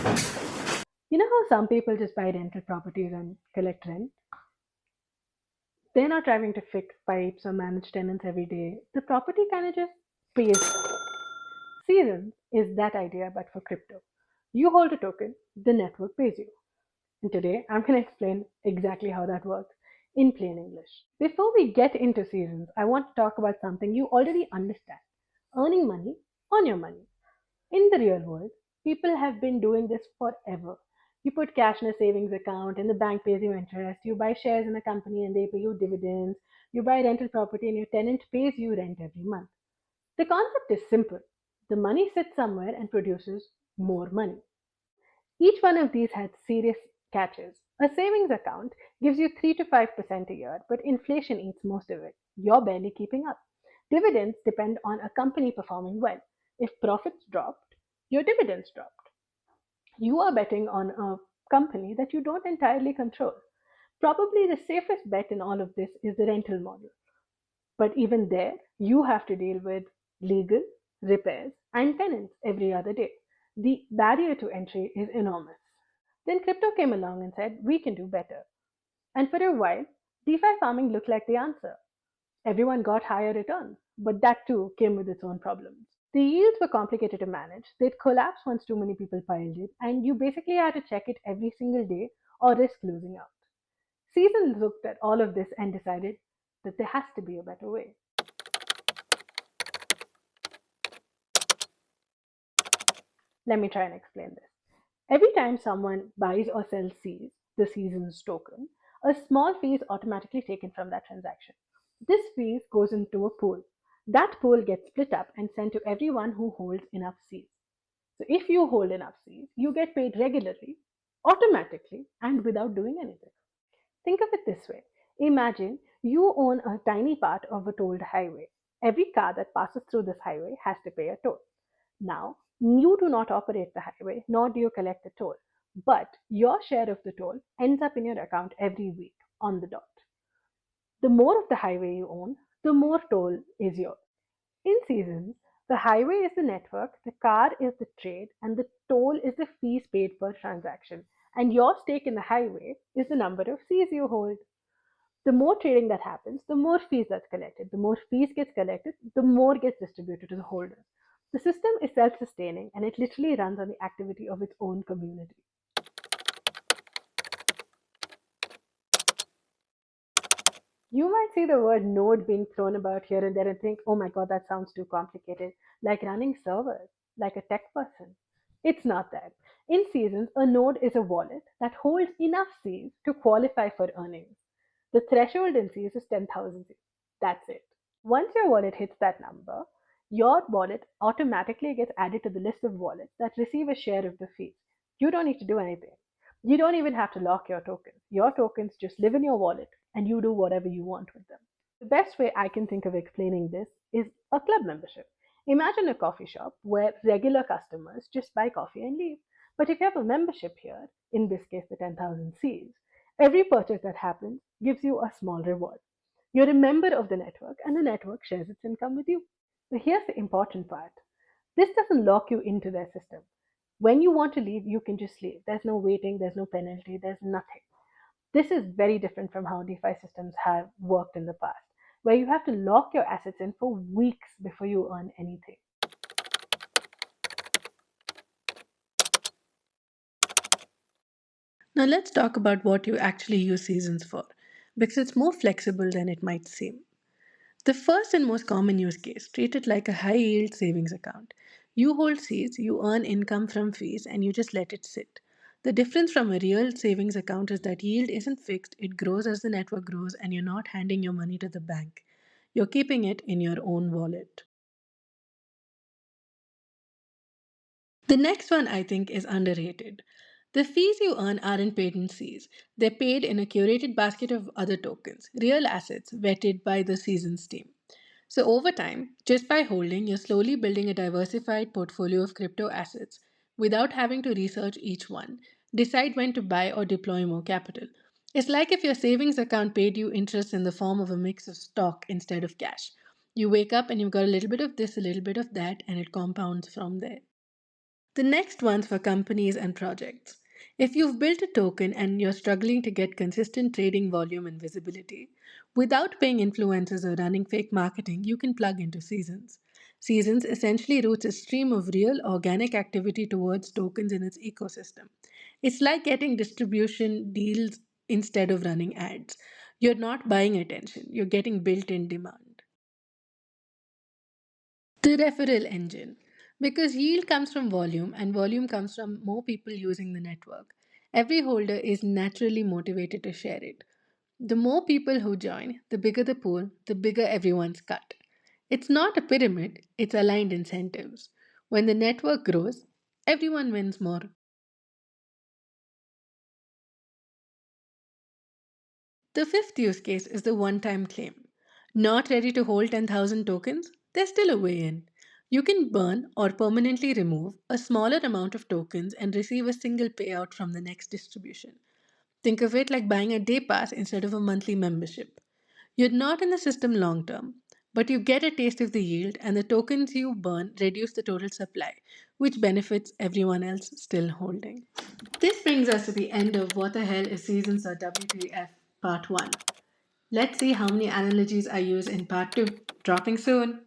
You know how some people just buy rental properties and collect rent? They're not driving to fix pipes or manage tenants every day. The property kind of just pays them. Seasons is that idea but for crypto. You hold a token, the network pays you. And today I'm going to explain exactly how that works in plain English. Before we get into seasons, I want to talk about something you already understand: earning money on your money. In the real world, people have been doing this forever. You put cash in a savings account and the bank pays you interest. You buy shares in a company and they pay you dividends. You buy rental property and your tenant pays you rent every month. The concept is simple. The money sits somewhere and produces more money. Each one of these has serious catches. A savings account gives you 3 to 5% a year, but inflation eats most of it. You're barely keeping up. Dividends depend on a company performing well. If profits dropped, your dividends dropped. You are betting on a company that you don't entirely control. Probably the safest bet in all of this is the rental model. But even there, you have to deal with legal, repairs, and tenants every other day. The barrier to entry is enormous. Then crypto came along and said, we can do better. And for a while, DeFi farming looked like the answer. Everyone got higher returns, but that too came with its own problems. The yields were complicated to manage, they'd collapse once too many people piled in, and you basically had to check it every single day or risk losing out. Season looked at all of this and decided that there has to be a better way. Let me try and explain this. Every time someone buys or sells Seas, the Seasons token, a small fee is automatically taken from that transaction. This fee goes into a pool. That pool gets split up and sent to everyone who holds enough Seas. So if you hold enough Seas, you get paid regularly, automatically, and without doing anything. Think of it this way. Imagine you own a tiny part of a tolled highway. Every car that passes through this highway has to pay a toll. Now, you do not operate the highway, nor do you collect the toll, but your share of the toll ends up in your account every week on the dot. The more of the highway you own, the more toll is yours. In seasons, the highway is the network, the car is the trade, and the toll is the fees paid per transaction. And your stake in the highway is the number of Cs you hold. The more trading that happens, the more fees that's collected. The more fees gets collected, the more gets distributed to the holders. The system is self-sustaining and it literally runs on the activity of its own community. You might see the word node being thrown about here and there and think, oh my god, that sounds too complicated, like running servers, like a tech person. It's not that. In Seasons, a node is a wallet that holds enough Cs to qualify for earnings. The threshold in Cs is 10,000 Cs. That's it. Once your wallet hits that number, your wallet automatically gets added to the list of wallets that receive a share of the fees. You don't need to do anything. You don't even have to lock your tokens. Your tokens just live in your wallet and you do whatever you want with them. The best way I can think of explaining this is a club membership. Imagine a coffee shop where regular customers just buy coffee and leave. But if you have a membership here, in this case the 10,000 Cs, every purchase that happens gives you a small reward. You're a member of the network and the network shares its income with you. But here's the important part. This doesn't lock you into their system. When you want to leave, you can just leave. There's no waiting, there's no penalty, there's nothing. This is very different from how DeFi systems have worked in the past, where you have to lock your assets in for weeks before you earn anything. Now let's talk about what you actually use seasons for, because it's more flexible than it might seem. The first and most common use case, treat it like a high yield savings account. You hold seeds, you earn income from fees, and you just let it sit. The difference from a real savings account is that yield isn't fixed, it grows as the network grows, and you're not handing your money to the bank. You're keeping it in your own wallet. The next one I think is underrated. The fees you earn aren't paid in Cs. They're paid in a curated basket of other tokens, real assets vetted by the seasons team. So over time, just by holding, you're slowly building a diversified portfolio of crypto assets without having to research each one, decide when to buy or deploy more capital. It's like if your savings account paid you interest in the form of a mix of stock instead of cash. You wake up and you've got a little bit of this, a little bit of that, and it compounds from there. The next one's for companies and projects. If you've built a token and you're struggling to get consistent trading volume and visibility, without paying influencers or running fake marketing, you can plug into Seasons. Seasons essentially routes a stream of real organic activity towards tokens in its ecosystem. It's like getting distribution deals instead of running ads. You're not buying attention, you're getting built in demand. The referral engine. Because yield comes from volume and volume comes from more people using the network. Every holder is naturally motivated to share it. The more people who join, the bigger the pool, the bigger everyone's cut. It's not a pyramid, it's aligned incentives. When the network grows, everyone wins more. The fifth use case is the one time claim. Not ready to hold 10,000 tokens? There's still a way in. You can burn or permanently remove a smaller amount of tokens and receive a single payout from the next distribution. Think of it like buying a day pass instead of a monthly membership. You're not in the system long term, but you get a taste of the yield, and the tokens you burn reduce the total supply, which benefits everyone else still holding. This brings us to the end of What the Hell is Seasons or WTF Part 1. Let's see how many analogies I use in Part 2, dropping soon.